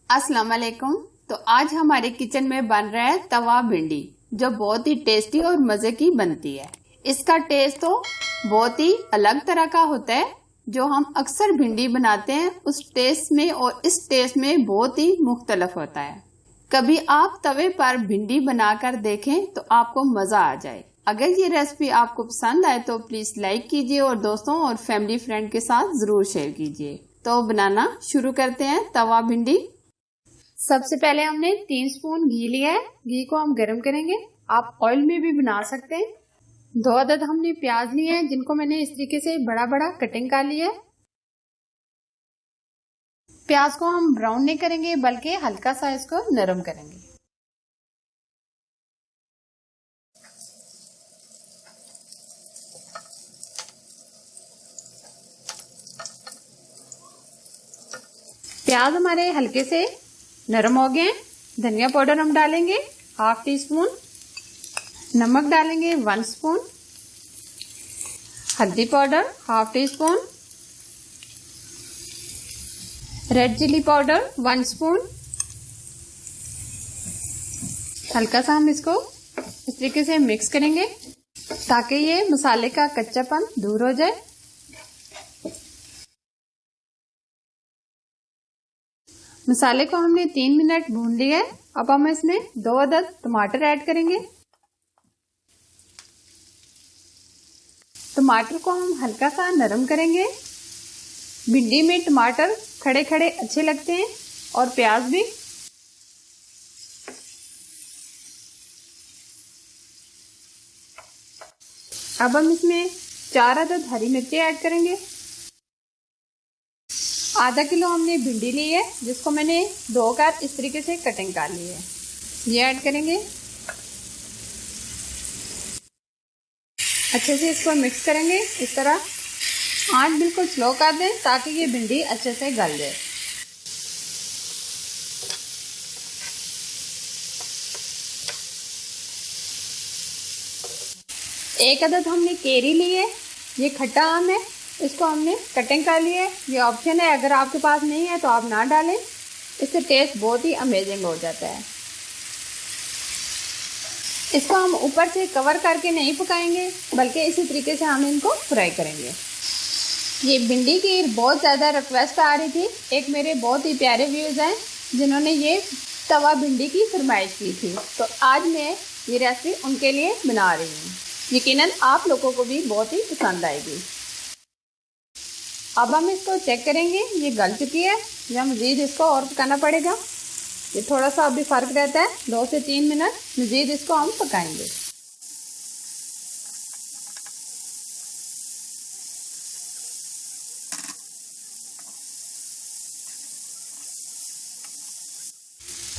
अस्सलाम वालेकुम। तो आज हमारे किचन में बन रहा है तवा भिंडी, जो बहुत ही टेस्टी और मजे की बनती है। इसका टेस्ट तो बहुत ही अलग तरह का होता है। जो हम अक्सर भिंडी बनाते हैं उस टेस्ट में और इस टेस्ट में बहुत ही मुख्तलिफ होता है। कभी आप तवे पर भिंडी बनाकर देखें तो आपको मजा आ जाए। अगर ये रेसिपी आपको पसंद आए तो प्लीज लाइक कीजिए और दोस्तों और फैमिली फ्रेंड के साथ जरूर शेयर कीजिए। तो बनाना शुरू करते हैं तवा भिंडी। सबसे पहले हमने 3 स्पून घी लिया है। घी को हम गरम करेंगे। आप ऑयल में भी बना सकते हैं। 2 अदद हमने प्याज लिए हैं, जिनको मैंने इस तरीके से बड़ा बड़ा कटिंग कर लिया है। प्याज को हम ब्राउन नहीं करेंगे बल्कि हल्का सा इसको नरम करेंगे। प्याज हमारे हल्के से नरम हो गए। धनिया पाउडर हम डालेंगे 1/2 टीस्पून, नमक डालेंगे 1 स्पून, हल्दी powder 1/2 teaspoon, red chilli powder 1 spoon. हल्का सा हम इसको इस तरीके से मिक्स करेंगे ताकि ये मसाले का कच्चापन दूर हो जाए। मसाले को हमने 3 मिनट भून लिया है। अब हम इसमें 2 अदद टमाटर ऐड करेंगे। टमाटर को हम हल्का सा नरम करेंगे। भिंडी में टमाटर खड़े खड़े अच्छे लगते हैं और प्याज भी। अब हम इसमें 4 अदद हरी मिर्ची ऐड करेंगे। आधा किलो हमने भिंडी ली है, जिसको मैंने धोकर इस तरीके से कटिंग कर ली है। ये ऐड करेंगे। अच्छे से इसको मिक्स करेंगे। इस तरह आंच बिल्कुल स्लो कर दें ताकि ये भिंडी अच्छे से गल जाए। एक अदद हमने केरी ली है। ये खट्टा आम है, इसको हमने कटिंग कर लिया है। ये ऑप्शन है, अगर आपके पास नहीं है तो आप ना डालें। इससे टेस्ट बहुत ही अमेजिंग हो जाता है। इसको हम ऊपर से कवर करके नहीं पकाएंगे बल्कि इसी तरीके से हम इनको फ्राई करेंगे। ये भिंडी की बहुत ज़्यादा रिक्वेस्ट आ रही थी। एक मेरे बहुत ही प्यारे व्यूज़ हैं जिन्होंने ये तवा भिंडी की फरमाइश की थी, तो आज मैं ये रेसिपी उनके लिए बना रही हूँ। यकीनन आप लोगों को भी बहुत ही पसंद आएगी। अब हम इसको चेक करेंगे, ये गल चुकी है या मज़ीद इसको और पकाना पड़ेगा। ये थोड़ा सा अभी फ़र्क रहता है। 2 से 3 मिनट मज़ीद इसको हम पकाएंगे।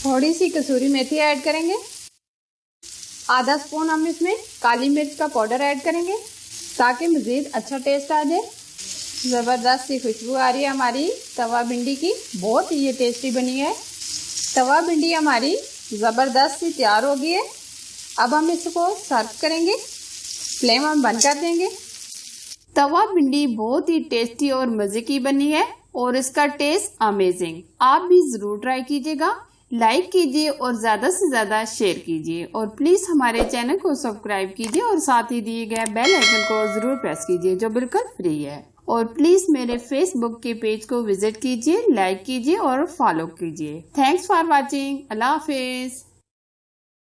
थोड़ी सी कसूरी मेथी ऐड करेंगे। आधा स्पून हम इसमें काली मिर्च का पाउडर ऐड करेंगे ताकि मज़ीद अच्छा टेस्ट आ जाए। ज़बरदस्त सी खुशबू आ रही है हमारी तवा भिंडी की। बहुत ही ये टेस्टी बनी है। तवा भिंडी हमारी ज़बरदस्त सी तैयार हो गई है। अब हम इसको सर्व करेंगे। फ्लेम हम बंद कर देंगे। तवा भिंडी बहुत ही टेस्टी और मज़े की बनी है और इसका टेस्ट अमेजिंग। आप भी ज़रूर ट्राई कीजिएगा। लाइक कीजिए और ज़्यादा से ज़्यादा शेयर कीजिए और प्लीज़ हमारे चैनल को सब्सक्राइब कीजिए और साथ ही दिए गए बेल आइकन को ज़रूर प्रेस कीजिए, जो बिल्कुल फ्री है। और प्लीज मेरे फेसबुक के पेज को विजिट कीजिए, लाइक कीजिए और फॉलो कीजिए। Thanks for watching. Allah Hafiz.